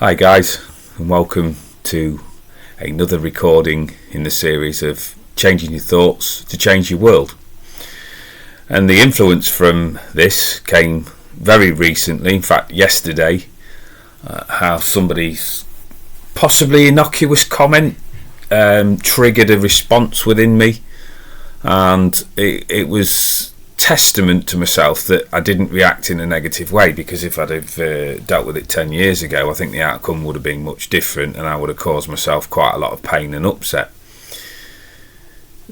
Hi guys, and welcome to another recording in the series of Changing Your Thoughts to Change Your World. And the influence from this came very recently, in fact yesterday, how somebody's possibly innocuous comment triggered a response within me, and it was testament to myself that I didn't react in a negative way, because if I'd have dealt with it 10 years ago, I think the outcome would have been much different and I would have caused myself quite a lot of pain and upset.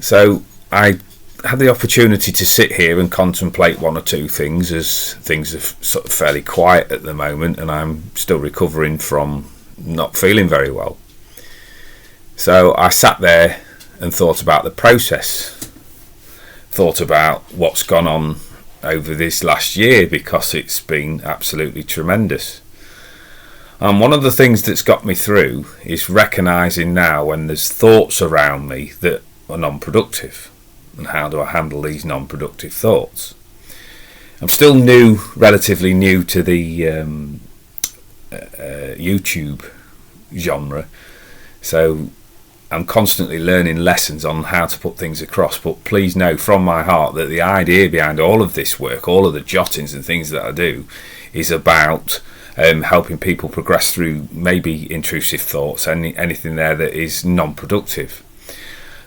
So I had the opportunity to sit here and contemplate one or two things, as things are sort of fairly quiet at the moment and I'm still recovering from not feeling very well. So I sat there and thought about the process, thought about what's gone on over this last year, because it's been absolutely tremendous. And one of the things that's got me through is recognising now when there's thoughts around me that are non-productive, and how do I handle these non-productive thoughts. I'm still relatively new to the YouTube genre, so I'm constantly learning lessons on how to put things across, but please know from my heart that the idea behind all of this work, all of the jottings and things that I do, is about helping people progress through maybe intrusive thoughts, anything there that is non-productive.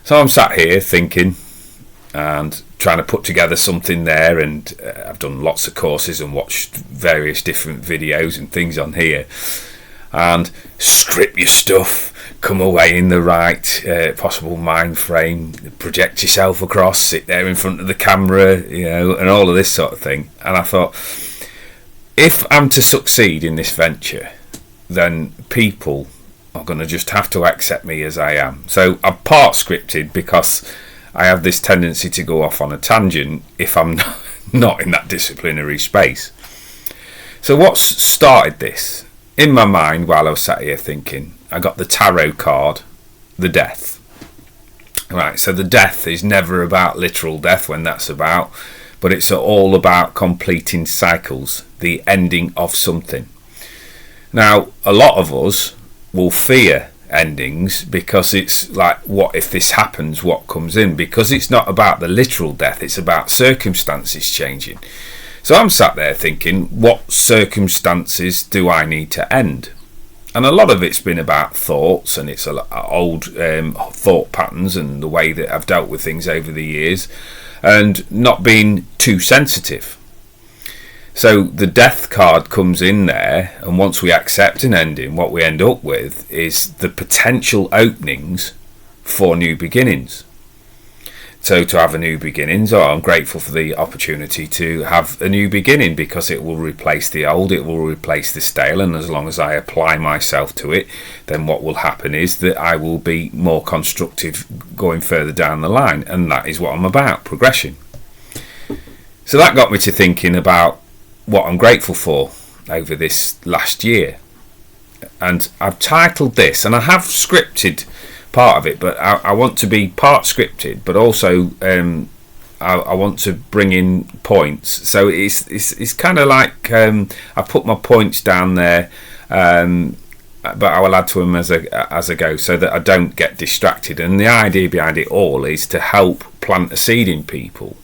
So I'm sat here thinking and trying to put together something there, and I've done lots of courses and watched various different videos and things on here, and script your stuff, come away in the right possible mind frame, project yourself across, sit there in front of the camera, and all of this sort of thing. And I thought, if I'm to succeed in this venture, then people are going to just have to accept me as I am. So I'm part scripted, because I have this tendency to go off on a tangent if I'm not in that disciplinary space. So what's started this? In my mind, while I was sat here thinking, I got the tarot card, the death. Right, so the death is never about literal death when that's about, but it's all about completing cycles, the ending of something. Now, a lot of us will fear endings, because it's like, what if this happens, what comes in? Because it's not about the literal death, it's about circumstances changing. So I'm sat there thinking, what circumstances do I need to end? And a lot of it's been about thoughts, and it's old thought patterns and the way that I've dealt with things over the years, and not being too sensitive. So the death card comes in there, and once we accept an ending, what we end up with is the potential openings for new beginnings. So to have a new beginning, I'm grateful for the opportunity to have a new beginning, because it will replace the old, it will replace the stale, and as long as I apply myself to it, then what will happen is that I will be more constructive going further down the line, and that is what I'm about, progression. So that got me to thinking about what I'm grateful for over this last year. And I've titled this, and I have scripted part of it, but I want to be part scripted, but also I want to bring in points. So it's kind of like I put my points down there, but I will add to them as I go, so that I don't get distracted. And the idea behind it all is to help plant a seed in people.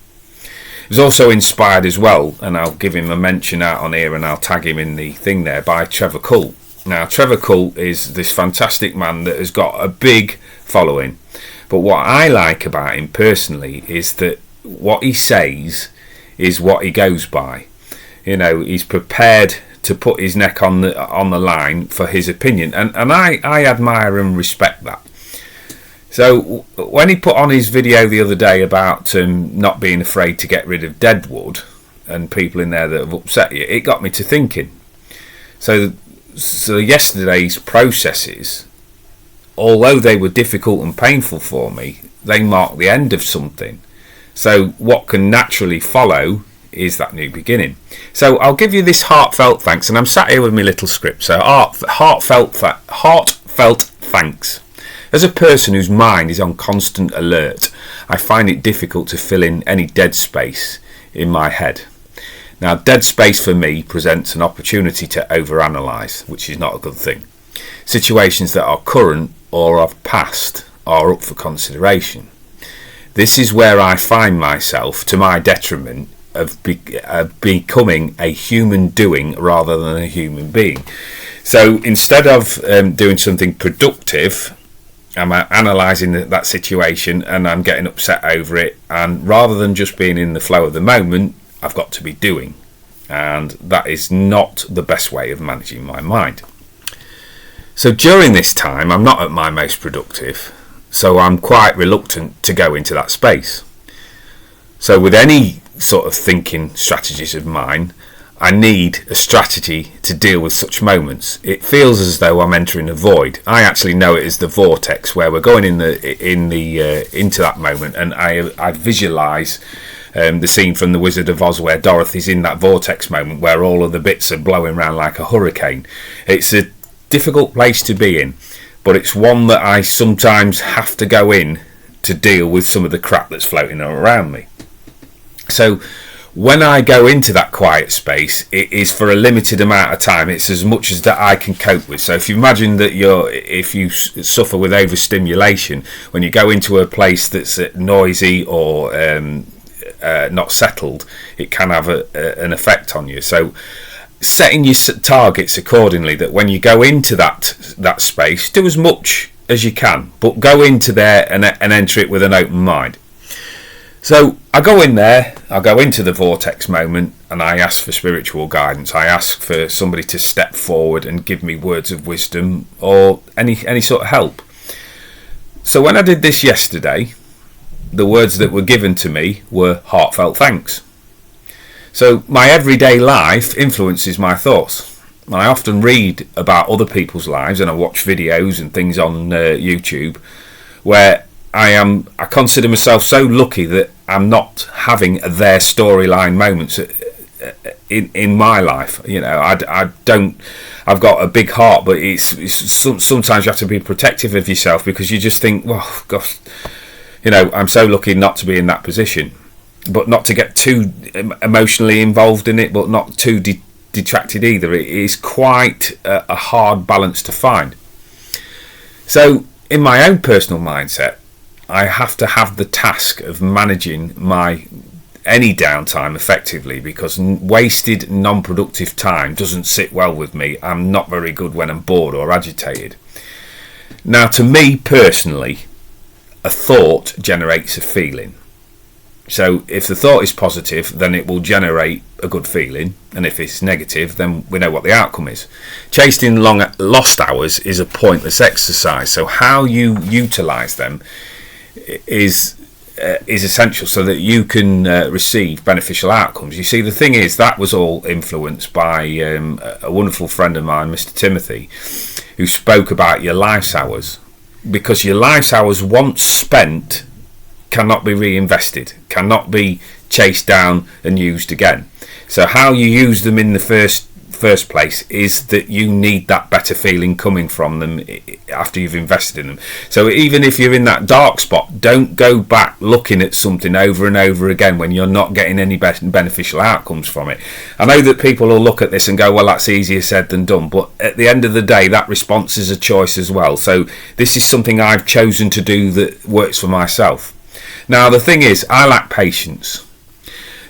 It was also inspired as well, and I'll give him a mention out on here, and I'll tag him in the thing there, by Trevor Cult. Now, Trevor Cult is this fantastic man that has got a big following, but what I like about him personally is that what he says is what he goes by. He's prepared to put his neck on the line for his opinion, and I admire and respect that. So when he put on his video the other day about not being afraid to get rid of deadwood and people in there that have upset you, it got me to thinking. So yesterday's processes, although they were difficult and painful for me, they marked the end of something. So what can naturally follow is that new beginning. So I'll give you this heartfelt thanks, and I'm sat here with my little script. So heartfelt thanks. As a person whose mind is on constant alert, I find it difficult to fill in any dead space in my head. Now, dead space for me presents an opportunity to overanalyse, which is not a good thing. Situations that are current or of past are up for consideration. This is where I find myself, to my detriment, of becoming a human doing rather than a human being. So instead of doing something productive, I'm analysing that situation and I'm getting upset over it, and rather than just being in the flow of the moment, I've got to be doing, and that is not the best way of managing my mind. So during this time I'm not at my most productive, so I'm quite reluctant to go into that space. So with any sort of thinking strategies of mine, I need a strategy to deal with such moments. It feels as though I'm entering a void. I actually know it as the vortex, where we're going into that moment, and I visualise the scene from The Wizard of Oz where Dorothy's in that vortex moment where all of the bits are blowing around like a hurricane. It's a difficult place to be in, but it's one that I sometimes have to go in to deal with some of the crap that's floating around me. So when I go into that quiet space, it is for a limited amount of time. It's as much as that I can cope with. So if you imagine that if you suffer with overstimulation, when you go into a place that's noisy or not settled, it can have an effect on you. So setting your targets accordingly, that when you go into that space, do as much as you can, but go into there and enter it with an open mind. So I go in there, I go into the vortex moment, and I ask for spiritual guidance. I ask for somebody to step forward and give me words of wisdom or any sort of help. So when I did this yesterday, the words that were given to me were heartfelt thanks. So my everyday life influences my thoughts. I often read about other people's lives, and I watch videos and things on YouTube where I consider myself so lucky that I'm not having their storyline moments in my life. You know, I've got a big heart, but sometimes you have to be protective of yourself, because you just think, well, gosh, you know, I'm so lucky not to be in that position, but not to get too emotionally involved in it, but not too detracted either. It is quite a hard balance to find. So in my own personal mindset, I have to have the task of managing any downtime effectively, because wasted non-productive time doesn't sit well with me. I'm not very good when I'm bored or agitated. Now, to me personally, a thought generates a feeling. So if the thought is positive, then it will generate a good feeling, and if it's negative, then we know what the outcome is. Chasing lost hours is a pointless exercise, so how you utilise them is essential so that you can receive beneficial outcomes. You see, the thing is, that was all influenced by a wonderful friend of mine, Mr. Timothy, who spoke about your life's hours, because your life's hours once spent cannot be reinvested, cannot be chased down and used again. So how you use them in the first place is that you need that better feeling coming from them after you've invested in them. So even if you're in that dark spot, don't go back looking at something over and over again when you're not getting any beneficial outcomes from it. I know that people will look at this and go, well, that's easier said than done, but at the end of the day, that response is a choice as well. So this is something I've chosen to do that works for myself. Now, the thing is, I lack patience.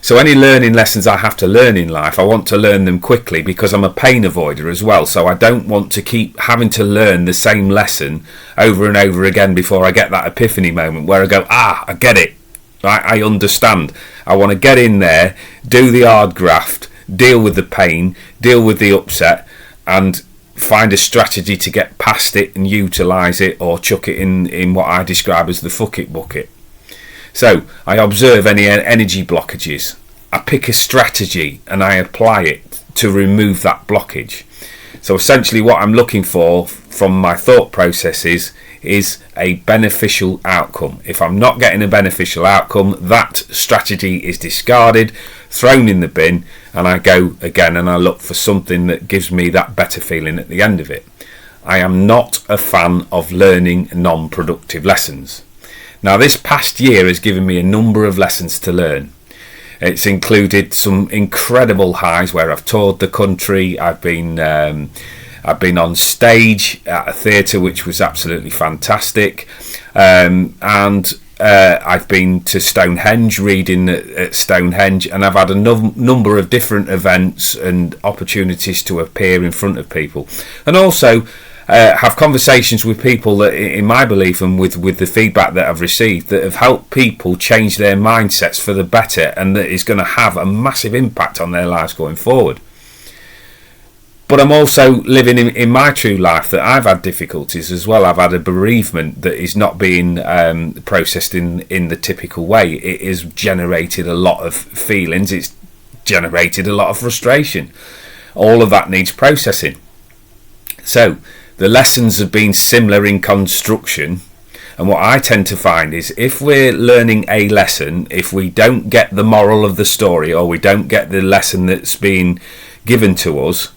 So any learning lessons I have to learn in life, I want to learn them quickly, because I'm a pain avoider as well. So I don't want to keep having to learn the same lesson over and over again before I get that epiphany moment where I go, I get it. I understand. I want to get in there, do the hard graft, deal with the pain, deal with the upset, and find a strategy to get past it and utilise it, or chuck it in what I describe as the fuck it bucket. So I observe any energy blockages, I pick a strategy and I apply it to remove that blockage. So essentially what I'm looking for from my thought processes is a beneficial outcome. If I'm not getting a beneficial outcome, that strategy is discarded, thrown in the bin, and I go again and I look for something that gives me that better feeling at the end of it. I am not a fan of learning non-productive lessons. Now, this past year has given me a number of lessons to learn. It's included some incredible highs where I've toured the country. I've been on stage at a theatre which was absolutely fantastic, and I've been to Stonehenge, reading at Stonehenge, and I've had a number of different events and opportunities to appear in front of people, and also have conversations with people that, in my belief and with the feedback that I've received, that have helped people change their mindsets for the better, and that is going to have a massive impact on their lives going forward. But I'm also living in my true life that I've had difficulties as well. I've had a bereavement that is not being processed in the typical way. It has generated a lot of feelings. It's generated a lot of frustration. All of that needs processing. So the lessons have been similar in construction. And what I tend to find is, if we're learning a lesson, if we don't get the moral of the story, or we don't get the lesson that's been given to us,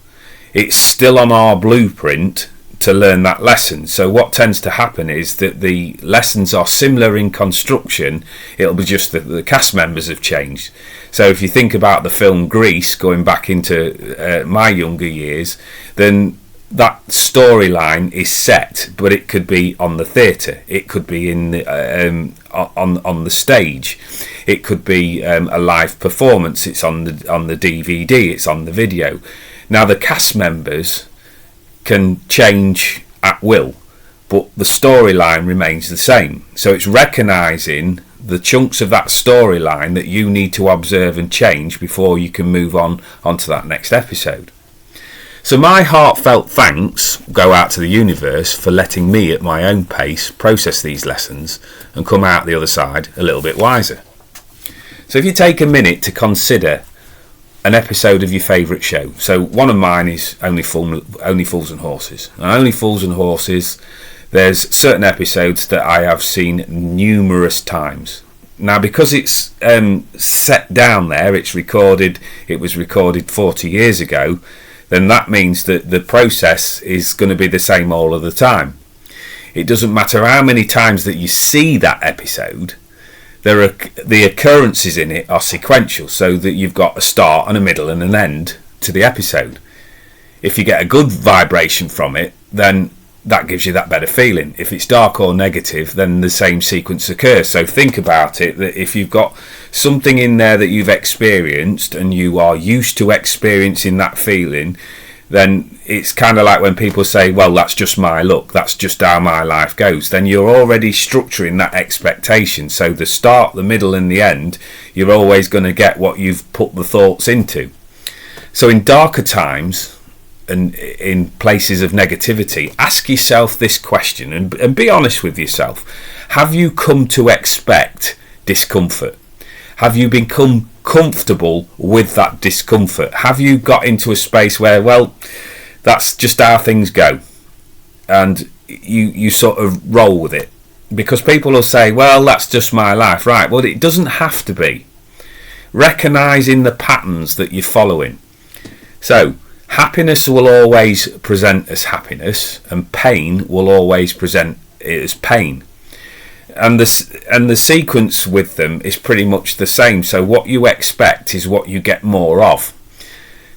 it's still on our blueprint to learn that lesson. So what tends to happen is that the lessons are similar in construction. It'll be just that the cast members have changed. So if you think about the film Grease, going back into my younger years, then that storyline is set, but it could be on the theatre, it could be in the, on the stage, it could be a live performance. It's on the DVD, it's on the video. Now the cast members can change at will, but the storyline remains the same. So it's recognising the chunks of that storyline that you need to observe and change before you can move on onto that next episode. So my heartfelt thanks go out to the universe for letting me, at my own pace, process these lessons and come out the other side a little bit wiser. So if you take a minute to consider an episode of your favourite show. So one of mine is Only Fools and Horses. And Only Fools and Horses, there's certain episodes that I have seen numerous times. Now, because it's set down there, it was recorded 40 years ago, then that means that the process is going to be the same all of the time. It doesn't matter how many times that you see that episode, the occurrences in it are sequential, so that you've got a start and a middle and an end to the episode. If you get a good vibration from it, then that gives you that better feeling. If it's dark or negative, then the same sequence occurs. So think about it, that if you've got something in there that you've experienced and you are used to experiencing that feeling, then it's kind of like when people say, well, that's just my luck, that's just how my life goes. Then you're already structuring that expectation. So the start, the middle and the end, you're always going to get what you've put the thoughts into. So in darker times and in places of negativity, ask yourself this question and be honest with yourself. Have you come to expect discomfort? Have you become comfortable with that discomfort? Have you got into a space where, well, that's just how things go, and you sort of roll with it? Because people will say, well, that's just my life. Right, well, it doesn't have to be. Recognising the patterns that you're following. So happiness will always present as happiness, and pain will always present as pain. And the sequence with them is pretty much the same. So what you expect is what you get more of.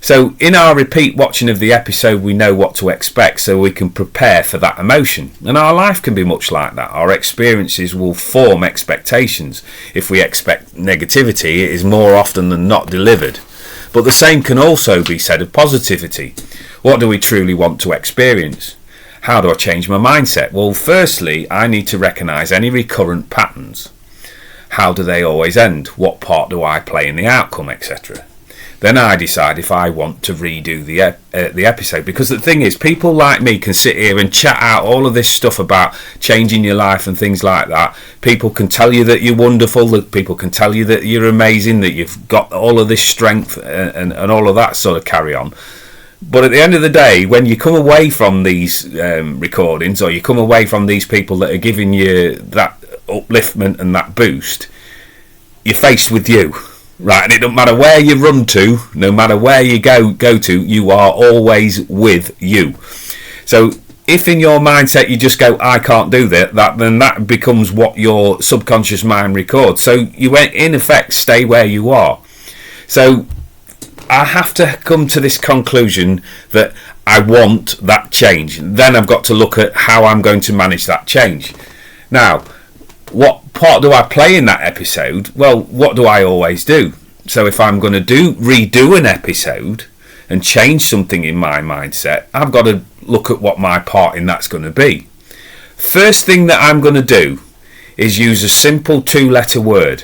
So in our repeat watching of the episode, we know what to expect, so we can prepare for that emotion. And our life can be much like that. Our experiences will form expectations. If we expect negativity, it is more often than not delivered. But the same can also be said of positivity. What do we truly want to experience? How do I change my mindset? Well, firstly, I need to recognise any recurrent patterns. How do they always end? What part do I play in the outcome, etc.? Then I decide if I want to redo the episode. Because the thing is, people like me can sit here and chat out all of this stuff about changing your life and things like that. People can tell you that you're wonderful, that people can tell you that you're amazing, that you've got all of this strength and all of that sort of carry on. But at the end of the day, when you come away from these recordings, or you come away from these people that are giving you that upliftment and that boost, you're faced with you, right? And it doesn't matter where you run to, no matter where you go to, you are always with you. So if in your mindset you just go, I can't do that, then that becomes what your subconscious mind records. So you, in effect, stay where you are. So I have to come to this conclusion that I want that change. Then I've got to look at how I'm going to manage that change. Now, what part do I play in that episode? Well, what do I always do? So if I'm going to redo an episode and change something in my mindset, I've got to look at what my part in that's going to be. First thing that I'm going to do is use a simple 2-letter word.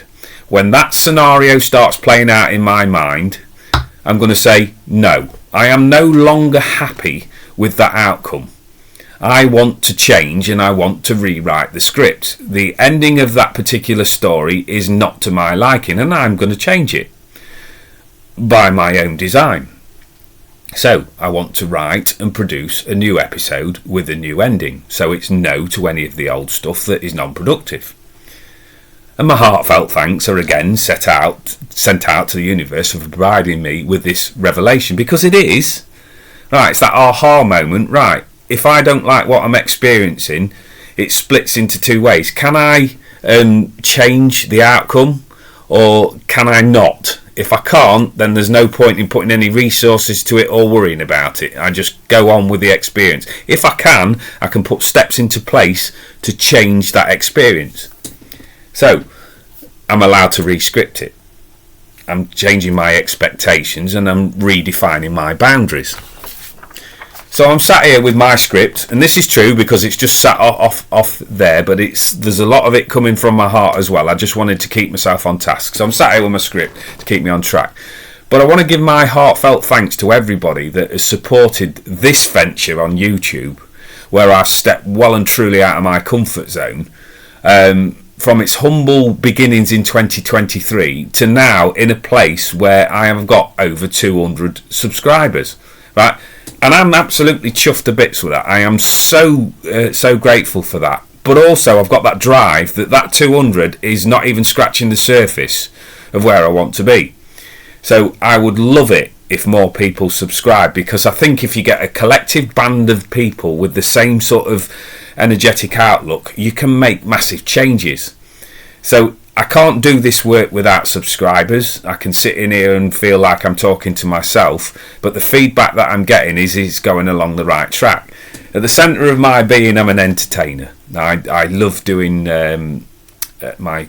When that scenario starts playing out in my mind, I'm going to say, no, I am no longer happy with that outcome. I want to change and I want to rewrite the script. The ending of that particular story is not to my liking, and I'm going to change it by my own design. So I want to write and produce a new episode with a new ending, so it's no to any of the old stuff that is non-productive. And my heartfelt thanks are again sent out to the universe for providing me with this revelation, because it is right. It's that aha moment. Right, if I don't like what I'm experiencing, it splits into two ways. Can I change the outcome, or can I not? If I can't, then there's no point in putting any resources to it or worrying about it. I just go on with the experience. If I can put steps into place to change that experience. So I'm allowed to re-script it. I'm changing my expectations and I'm redefining my boundaries. So I'm sat here with my script, and this is true because it's just sat off there, but there's a lot of it coming from my heart as well. I just wanted to keep myself on task. So I'm sat here with my script to keep me on track. But I want to give my heartfelt thanks to everybody that has supported this venture on YouTube, where I've stepped well and truly out of my comfort zone. From its humble beginnings in 2023 to now in a place where I have got over 200 subscribers, right? And I'm absolutely chuffed to bits with that. I am so grateful for that. But also I've got that drive that 200 is not even scratching the surface of where I want to be. So I would love it if more people subscribe, because I think if you get a collective band of people with the same sort of energetic outlook, you can make massive changes. So I can't do this work without subscribers. I can sit in here and feel like I'm talking to myself, but the feedback that I'm getting is it's going along the right track. At the centre of my being, I'm an entertainer. I love doing my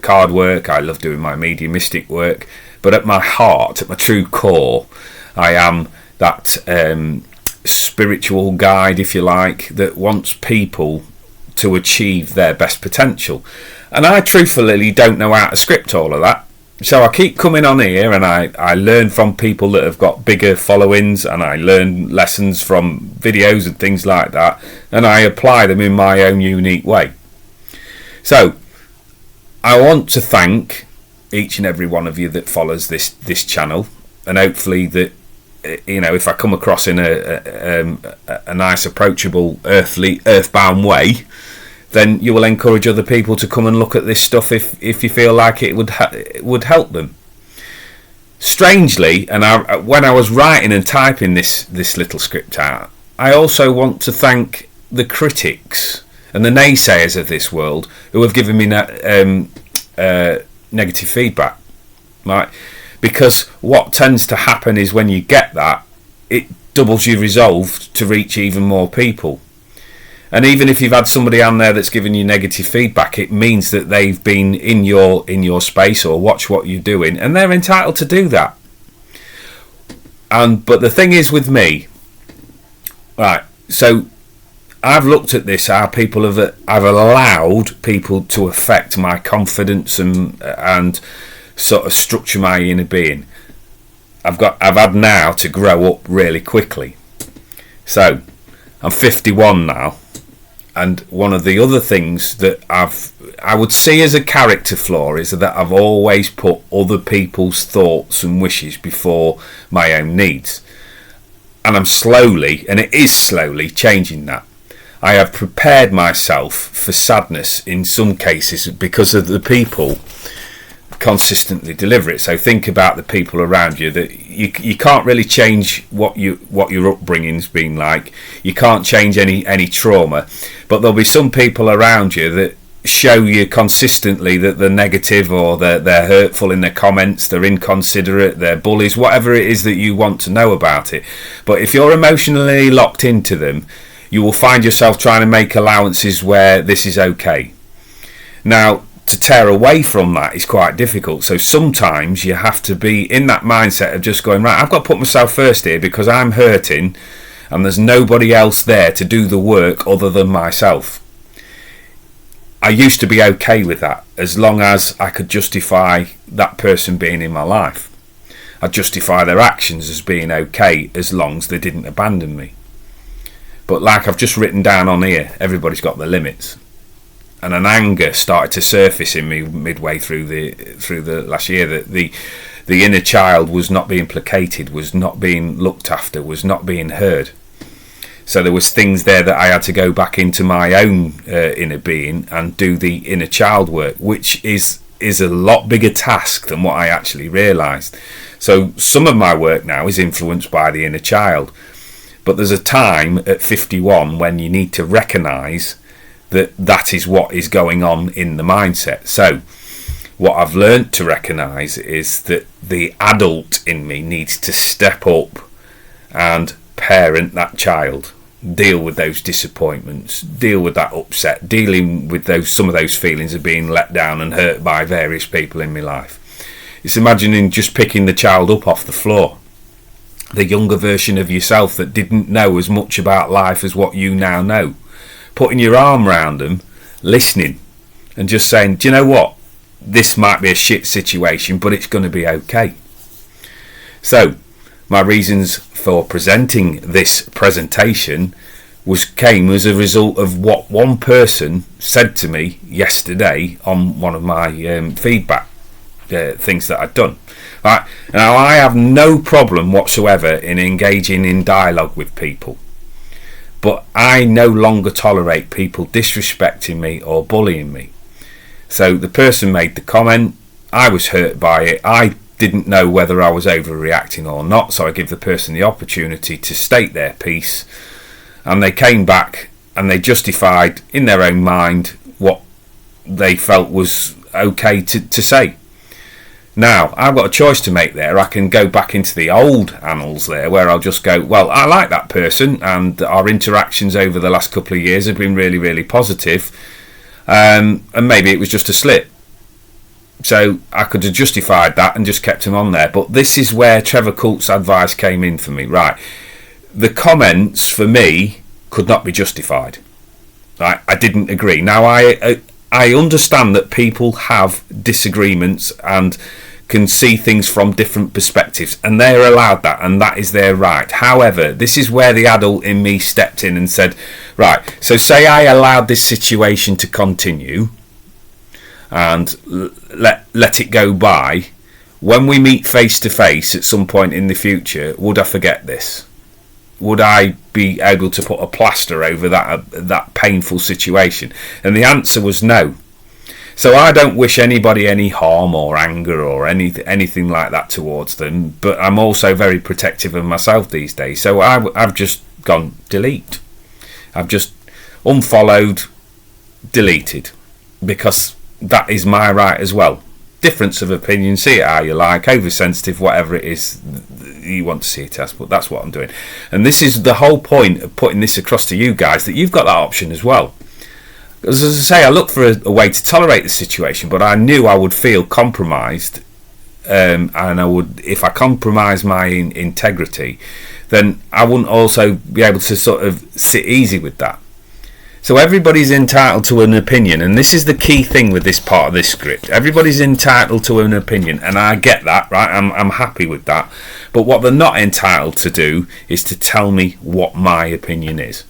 card work. I love doing my mediumistic work. But at my heart, at my true core, I am that spiritual guide, if you like, that wants people to achieve their best potential. And I truthfully don't know how to script all of that. So I keep coming on here and I learn from people that have got bigger followings, and I learn lessons from videos and things like that, and I apply them in my own unique way. So I want to thank each and every one of you that follows this channel, and hopefully that, you know, if I come across in a nice, approachable, earthbound way, then you will encourage other people to come and look at this stuff if you feel like it would help them. Strangely, and when I was writing and typing this little script out, I also want to thank the critics and the naysayers of this world who have given me negative feedback, right? Because what tends to happen is when you get that, it doubles your resolve to reach even more people. And even if you've had somebody on there that's given you negative feedback, it means that they've been in your space or watch what you're doing, and they're entitled to do that. But the thing is with me, right, so I've looked at this, how people I've allowed people to affect my confidence and sort of structure my inner being. I've had now to grow up really quickly. So I'm 51 now, and one of the other things that I would see as a character flaw is that I've always put other people's thoughts and wishes before my own needs. And I'm slowly, and it is slowly, changing that. I have prepared myself for sadness in some cases because of the people consistently deliver it. So think about the people around you. That you can't really change what your upbringing's been like. You can't change any trauma, but there'll be some people around you that show you consistently that they're negative, or they're hurtful in their comments, they're inconsiderate, they're bullies, whatever it is that you want to know about it. But if you're emotionally locked into them, you will find yourself trying to make allowances where this is okay. Now, to tear away from that is quite difficult. So sometimes you have to be in that mindset of just going, right, I've got to put myself first here because I'm hurting and there's nobody else there to do the work other than myself. I used to be okay with that as long as I could justify that person being in my life. I'd justify their actions as being okay as long as they didn't abandon me. But like I've just written down on here, everybody's got their limits. And an anger started to surface in me midway through the last year, that the inner child was not being placated, was not being looked after, was not being heard. So there was things there that I had to go back into my own inner being and do the inner child work, which is a lot bigger task than what I actually realised. So some of my work now is influenced by the inner child, but there's a time at 51 when you need to recognise that is what is going on in the mindset. So what I've learned to recognise is that the adult in me needs to step up and parent that child, deal with those disappointments, deal with that upset, dealing with some of those feelings of being let down and hurt by various people in my life. It's imagining just picking the child up off the floor, the younger version of yourself that didn't know as much about life as what you now know. Putting your arm around them, listening, and just saying, do you know what? This might be a shit situation, but it's going to be okay. So, my reasons for presenting this presentation came as a result of what one person said to me yesterday on one of my feedback things that I'd done. Right. Now, I have no problem whatsoever in engaging in dialogue with people. But I no longer tolerate people disrespecting me or bullying me. So the person made the comment, I was hurt by it, I didn't know whether I was overreacting or not, so I give the person the opportunity to state their piece, and they came back and they justified in their own mind what they felt was okay to say. Now, I've got a choice to make there. I can go back into the old annals there, where I'll just go, well, I like that person, and our interactions over the last couple of years have been really, really positive, and maybe it was just a slip. So I could have justified that and just kept him on there. But this is where Trevor Cult's advice came in for me. Right, the comments for me could not be justified. Right, I didn't agree. Now, I understand that people have disagreements and can see things from different perspectives, and they're allowed that, and that is their right. However, this is where the adult in me stepped in and said, right, so say I allowed this situation to continue and let it go by. When we meet face to face at some point in the future, would I forget this? Would I be able to put a plaster over that painful situation? And the answer was no. So I don't wish anybody any harm or anger or anything like that towards them, but I'm also very protective of myself these days. So I've just gone delete. I've just unfollowed, deleted, because that is my right as well. Difference of opinion, see it how you like, oversensitive, whatever it is you want to see it as, but that's what I'm doing. And this is the whole point of putting this across to you guys, that you've got that option as well. As I say, I looked for a way to tolerate the situation, but I knew I would feel compromised, and I would, if I compromise my integrity, then I wouldn't also be able to sort of sit easy with that. So everybody's entitled to an opinion, and this is the key thing with this part of this script. Everybody's entitled to an opinion, and I get that, right? I'm happy with that. But what they're not entitled to do is to tell me what my opinion is.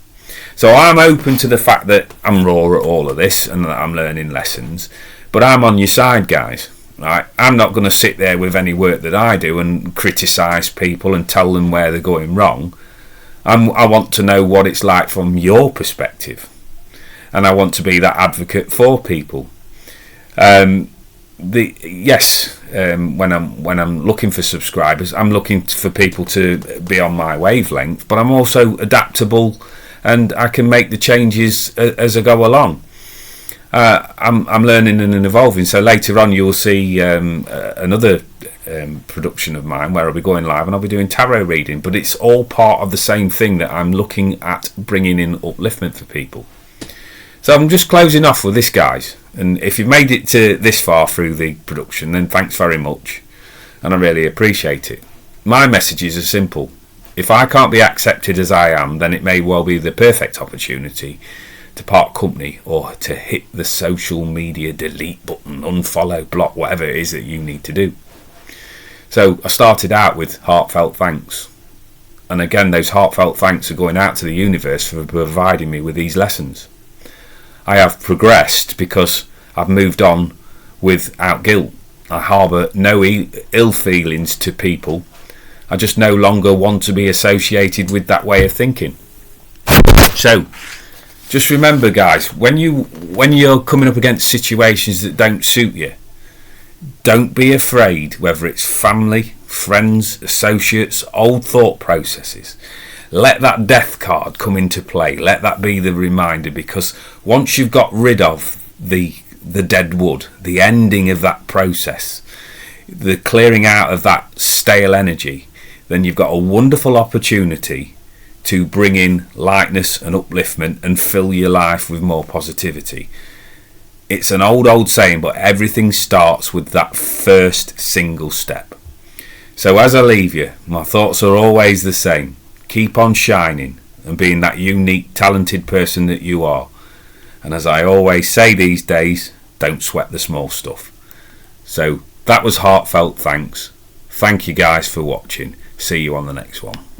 So I'm open to the fact that I'm raw at all of this and that I'm learning lessons, but I'm on your side, guys. Right? I'm not going to sit there with any work that I do and criticise people and tell them where they're going wrong. I want to know what it's like from your perspective, and I want to be that advocate for people. When I'm looking for subscribers, I'm looking for people to be on my wavelength, but I'm also adaptable, and I can make the changes as I go along. I'm learning and evolving. So later on, you'll see another production of mine where I'll be going live and I'll be doing tarot reading. But it's all part of the same thing, that I'm looking at bringing in upliftment for people. So I'm just closing off with this, guys. And if you've made it to this far through the production, then thanks very much, and I really appreciate it. My messages are simple. If I can't be accepted as I am, then it may well be the perfect opportunity to part company, or to hit the social media delete button, unfollow, block, whatever it is that you need to do. So I started out with heartfelt thanks, and again, those heartfelt thanks are going out to the universe for providing me with these lessons. I have progressed because I've moved on without guilt. I harbour no ill feelings to people. I just no longer want to be associated with that way of thinking. So just remember, guys, when you're coming up against situations that don't suit you, don't be afraid, whether it's family, friends, associates, old thought processes. Let that death card come into play. Let that be the reminder, because once you've got rid of the dead wood, the ending of that process, the clearing out of that stale energy, then you've got a wonderful opportunity to bring in lightness and upliftment and fill your life with more positivity. It's an old saying, but everything starts with that first single step. So as I leave you, my thoughts are always the same. Keep on shining and being that unique, talented person that you are. And as I always say these days, don't sweat the small stuff. So that was heartfelt thanks. Thank you guys for watching. See you on the next one.